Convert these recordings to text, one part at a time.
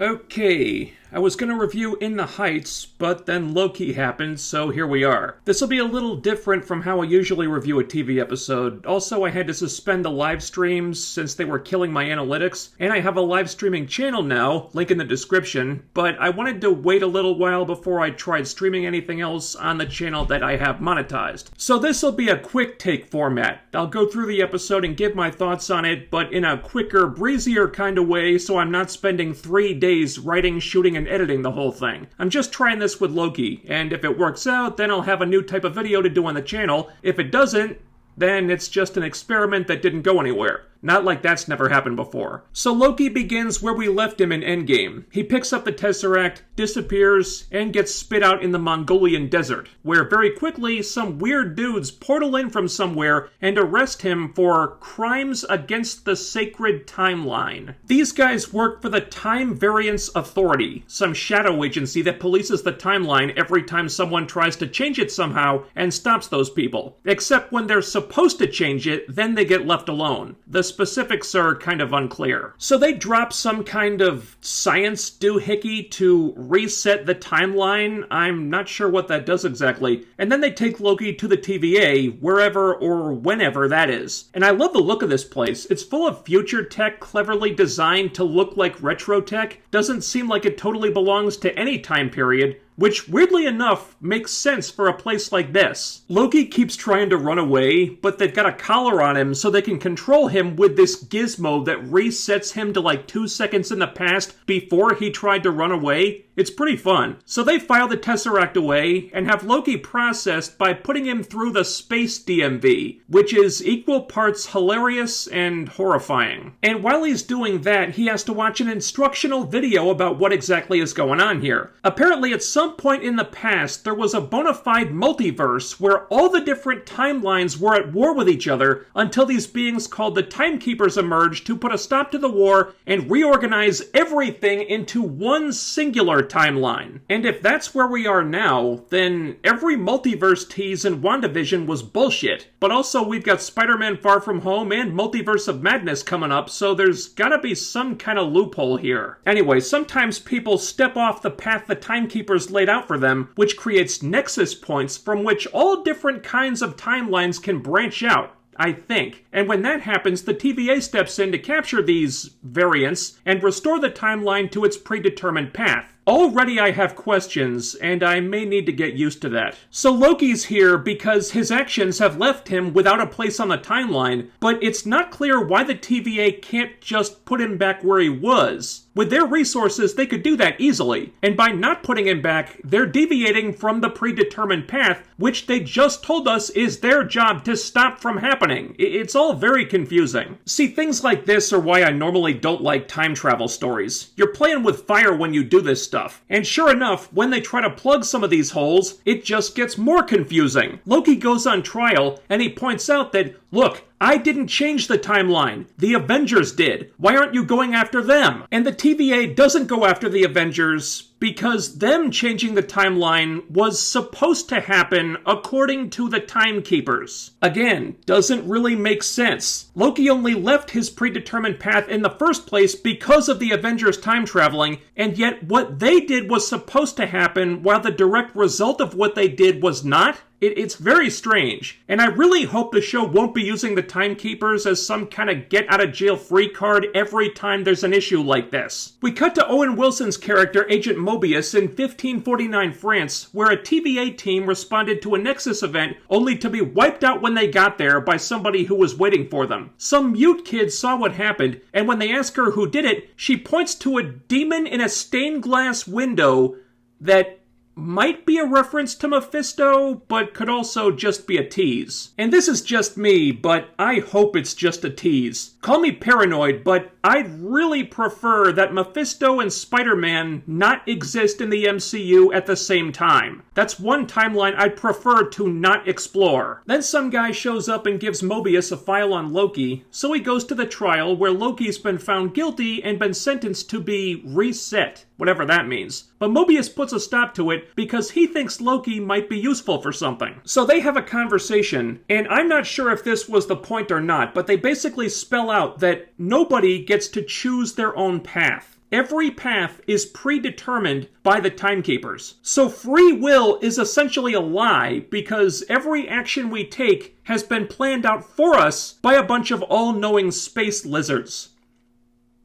Okay, I was going to review In the Heights, but then Loki happened, so here we are. This will be a little different from how I usually review a TV episode. Also, I had to suspend the live streams since they were killing my analytics, and I have a live streaming channel now, link in the description, but I wanted to wait a little while before I tried streaming anything else on the channel that I have monetized. So this will be a quick take format. I'll go through the episode and give my thoughts on it, but in a quicker, breezier kind of way, so I'm not spending 3 days writing, shooting, and editing the whole thing. I'm just trying this with Loki, and if it works out, then I'll have a new type of video to do on the channel. If it doesn't, then it's just an experiment that didn't go anywhere. Not like that's never happened before. So Loki begins where we left him in Endgame. He picks up the Tesseract, disappears, and gets spit out in the Mongolian desert, where very quickly some weird dudes portal in from somewhere and arrest him for crimes against the sacred timeline. These guys work for the Time Variance Authority, some shadow agency that polices the timeline every time someone tries to change it somehow and stops those people. Except when they're supposed to change it, then they get left alone. The specifics are kind of unclear. So they drop some kind of science doohickey to reset the timeline. I'm not sure what that does exactly. And then they take Loki to the TVA, wherever or whenever that is. And I love the look of this place. It's full of future tech cleverly designed to look like retro tech. Doesn't seem like it totally belongs to any time period, which, weirdly enough, makes sense for a place like this. Loki keeps trying to run away, but they've got a collar on him so they can control him with this gizmo that resets him to like 2 seconds in the past before he tried to run away. It's pretty fun. So they file the Tesseract away and have Loki processed by putting him through the space DMV, which is equal parts hilarious and horrifying. And while he's doing that, he has to watch an instructional video about what exactly is going on here. Apparently, at some point in the past, there was a bona fide multiverse where all the different timelines were at war with each other until these beings called the Timekeepers emerged to put a stop to the war and reorganize everything into one singular timeline. And if that's where we are now, then every multiverse tease in WandaVision was bullshit. But also we've got Spider-Man Far From Home and Multiverse of Madness coming up, so there's gotta be some kind of loophole here. Anyway, sometimes people step off the path the Timekeepers laid out for them, which creates nexus points from which all different kinds of timelines can branch out, I think. And when that happens, the TVA steps in to capture these variants and restore the timeline to its predetermined path. Already I have questions, and I may need to get used to that. So Loki's here because his actions have left him without a place on the timeline, but it's not clear why the TVA can't just put him back where he was. With their resources, they could do that easily, and by not putting him back, they're deviating from the predetermined path, which they just told us is their job to stop from happening. It's all very confusing. See, things like this are why I normally don't like time travel stories. You're playing with fire when you do this stuff. And sure enough, when they try to plug some of these holes, it just gets more confusing. Loki goes on trial, and he points out that, look, I didn't change the timeline. The Avengers did. Why aren't you going after them? And the TVA doesn't go after the Avengers because them changing the timeline was supposed to happen according to the Timekeepers. Again, doesn't really make sense. Loki only left his predetermined path in the first place because of the Avengers time traveling, and yet what they did was supposed to happen while the direct result of what they did was not? It's very strange, and I really hope the show won't be using the Timekeepers as some kind of get-out-of-jail-free card every time there's an issue like this. We cut to Owen Wilson's character, Agent Mobius, in 1549 France, where a TVA team responded to a Nexus event only to be wiped out when they got there by somebody who was waiting for them. Some mute kid saw what happened, and when they ask her who did it, she points to a demon in a stained glass window that might be a reference to Mephisto, but could also just be a tease. And this is just me, but I hope it's just a tease. Call me paranoid, but I'd really prefer that Mephisto and Spider-Man not exist in the MCU at the same time. That's one timeline I'd prefer to not explore. Then some guy shows up and gives Mobius a file on Loki, so he goes to the trial where Loki's been found guilty and been sentenced to be reset, whatever that means. But Mobius puts a stop to it because he thinks Loki might be useful for something. So they have a conversation, and I'm not sure if this was the point or not, but they basically spell out that nobody gets to choose their own path. every path is predetermined by the timekeepers. So free will is essentially a lie because every action we take has been planned out for us by a bunch of all-knowing space lizards.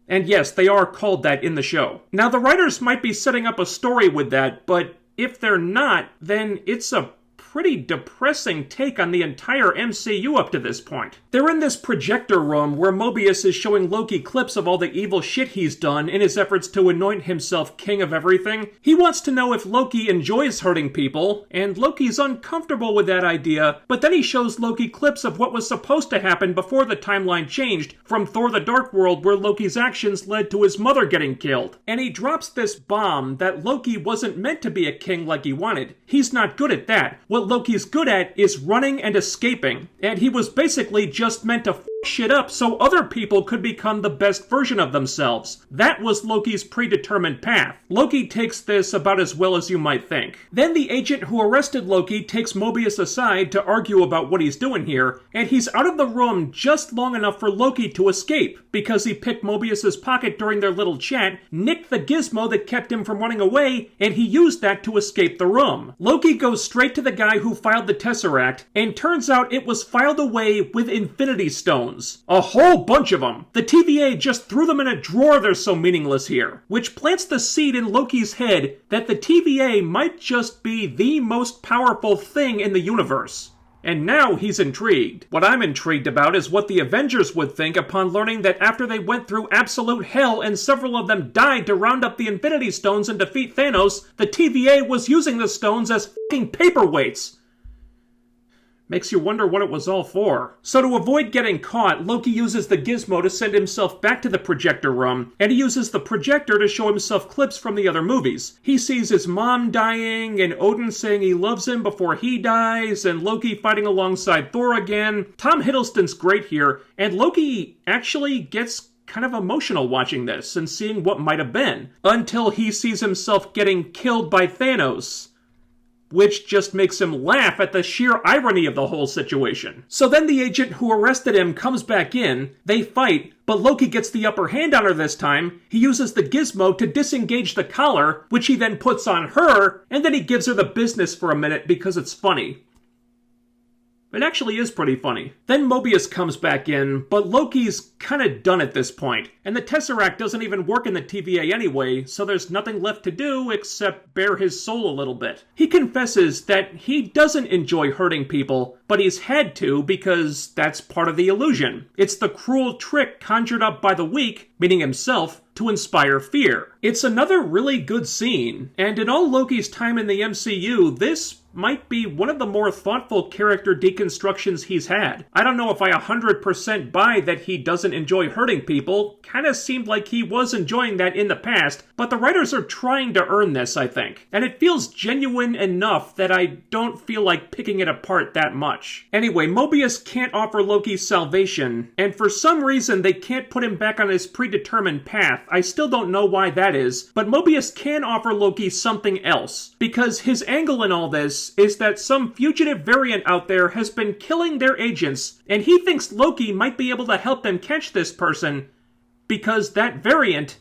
And yes, they are called that in the show. Now, the writers might be setting up a story with that, but if they're not, then it's a pretty depressing take on the entire MCU up to this point. They're in this projector room where Mobius is showing Loki clips of all the evil shit he's done in his efforts to anoint himself king of everything. He wants to know if Loki enjoys hurting people, and Loki's uncomfortable with that idea, but then he shows Loki clips of what was supposed to happen before the timeline changed from Thor the Dark World, where Loki's actions led to his mother getting killed. And he drops this bomb that Loki wasn't meant to be a king like he wanted. He's not good at that. What Loki's good at is running and escaping, and he was basically just meant to f*** shit up so other people could become the best version of themselves. That was Loki's predetermined path. Loki takes this about as well as you might think. Then the agent who arrested Loki takes Mobius aside to argue about what he's doing here, and he's out of the room just long enough for Loki to escape, because he picked Mobius's pocket during their little chat, nicked the gizmo that kept him from running away, and he used that to escape the room. Loki goes straight to the guy who filed the Tesseract, and turns out it was filed away with Infinity Stones. A whole bunch of them. The TVA just threw them in a drawer, they're so meaningless here. Which plants the seed in Loki's head that the TVA might just be the most powerful thing in the universe. And now he's intrigued. What I'm intrigued about is what the Avengers would think upon learning that after they went through absolute hell and several of them died to round up the Infinity Stones and defeat Thanos, the TVA was using the stones as fucking paperweights. Makes you wonder what it was all for. So to avoid getting caught, Loki uses the gizmo to send himself back to the projector room, and he uses the projector to show himself clips from the other movies. He sees his mom dying, and Odin saying he loves him before he dies, and Loki fighting alongside Thor again. Tom Hiddleston's great here, and Loki actually gets kind of emotional watching this and seeing what might have been, until he sees himself getting killed by Thanos, which just makes him laugh at the sheer irony of the whole situation. So then the agent who arrested him comes back in, they fight, but Loki gets the upper hand on her this time. He uses the gizmo to disengage the collar, which he then puts on her, and then he gives her the business for a minute because it's funny. It actually is pretty funny. Then Mobius comes back in, but Loki's kinda done at this point, and the Tesseract doesn't even work in the TVA anyway, so there's nothing left to do except bare his soul a little bit. He confesses that he doesn't enjoy hurting people, but he's had to because that's part of the illusion. It's the cruel trick conjured up by the weak, meaning himself, to inspire fear. It's another really good scene, and in all Loki's time in the MCU, this might be one of the more thoughtful character deconstructions he's had. I don't know if I 100% buy that he doesn't enjoy hurting people. Kinda seemed like he was enjoying that in the past, but the writers are trying to earn this, I think. And it feels genuine enough that I don't feel like picking it apart that much. Anyway, Mobius can't offer Loki salvation, and for some reason they can't put him back on his predetermined path. I still don't know why that is, but Mobius can offer Loki something else, because his angle in all this is that some fugitive variant out there has been killing their agents, and he thinks Loki might be able to help them catch this person because that variant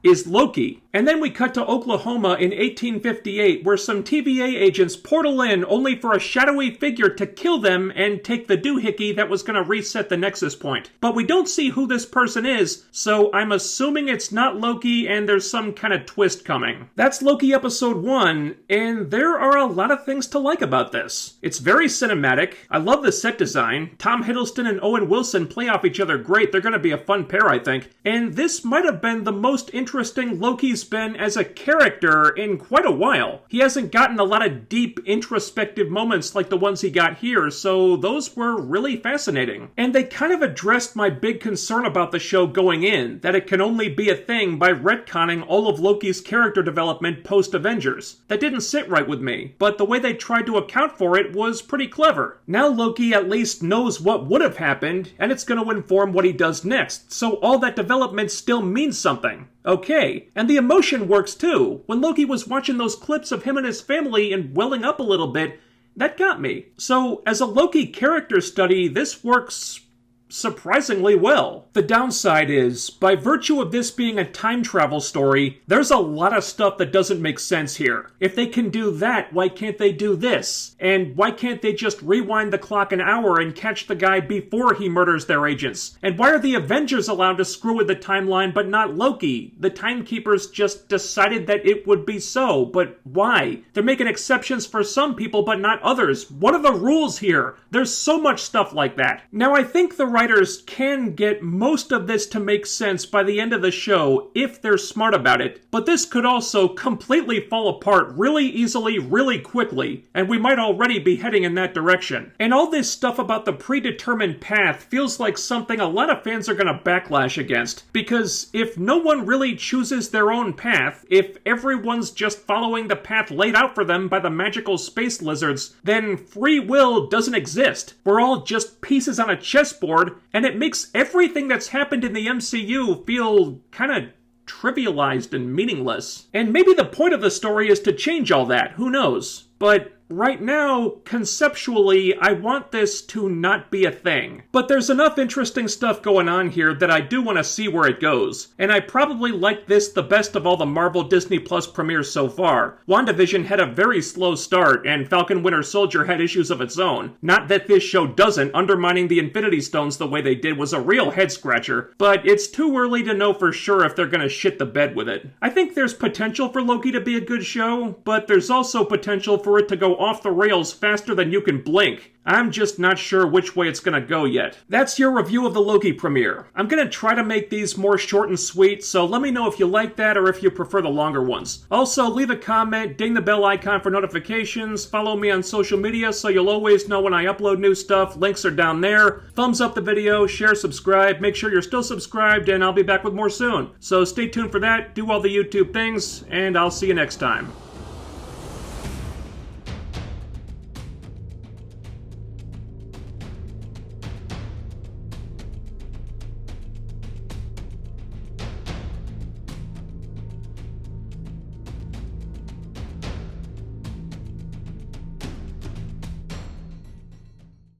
is Loki. And then we cut to Oklahoma in 1858, where some TVA agents portal in only for a shadowy figure to kill them and take the doohickey that was going to reset the Nexus point. But we don't see who this person is, so I'm assuming it's not Loki and there's some kind of twist coming. That's Loki episode 1, and there are a lot of things to like about this. It's very cinematic. I love the set design. Tom Hiddleston and Owen Wilson play off each other great. They're going to be a fun pair, I think. And this might have been the most interesting Loki's been as a character in quite a while. He hasn't gotten a lot of deep introspective moments like the ones he got here, so those were really fascinating. And they kind of addressed my big concern about the show going in, that it can only be a thing by retconning all of Loki's character development post-Avengers. That didn't sit right with me, but the way they tried to account for it was pretty clever. Now Loki at least knows what would have happened, and it's going to inform what he does next, so all that development still means something. Okay, and the emotion works too. When Loki was watching those clips of him and his family and welling up a little bit, that got me. So, as a Loki character study, this works surprisingly well. The downside is, by virtue of this being a time travel story, there's a lot of stuff that doesn't make sense here. If they can do that, why can't they do this? And why can't they just rewind the clock an hour and catch the guy before he murders their agents? And why are the Avengers allowed to screw with the timeline but not Loki? The Timekeepers just decided that it would be so, but why? They're making exceptions for some people but not others. What are the rules here? There's so much stuff like that. Now, I think the writers can get most of this to make sense by the end of the show if they're smart about it, but this could also completely fall apart really easily, really quickly, and we might already be heading in that direction. And all this stuff about the predetermined path feels like something a lot of fans are going to backlash against, because if no one really chooses their own path, if everyone's just following the path laid out for them by the magical space lizards, then free will doesn't exist. We're all just pieces on a chessboard, and it makes everything that's happened in the MCU feel kind of trivialized and meaningless. And maybe the point of the story is to change all that, who knows? But right now, conceptually, I want this to not be a thing. But there's enough interesting stuff going on here that I do want to see where it goes. And I probably like this the best of all the Marvel Disney Plus premieres so far. WandaVision had a very slow start, and Falcon Winter Soldier had issues of its own. Not that this show doesn't. Undermining the Infinity Stones the way they did was a real head-scratcher. But it's too early to know for sure if they're gonna shit the bed with it. I think there's potential for Loki to be a good show, but there's also potential for it to go off the rails faster than you can blink. I'm just not sure which way it's gonna go yet. That's your review of the Loki premiere. I'm gonna try to make these more short and sweet, so let me know if you like that or if you prefer the longer ones. Also, leave a comment, ding the bell icon for notifications, follow me on social media so you'll always know when I upload new stuff. Links are down there. Thumbs up the video, share, subscribe, make sure you're still subscribed, and I'll be back with more soon. So stay tuned for that, do all the YouTube things, and I'll see you next time.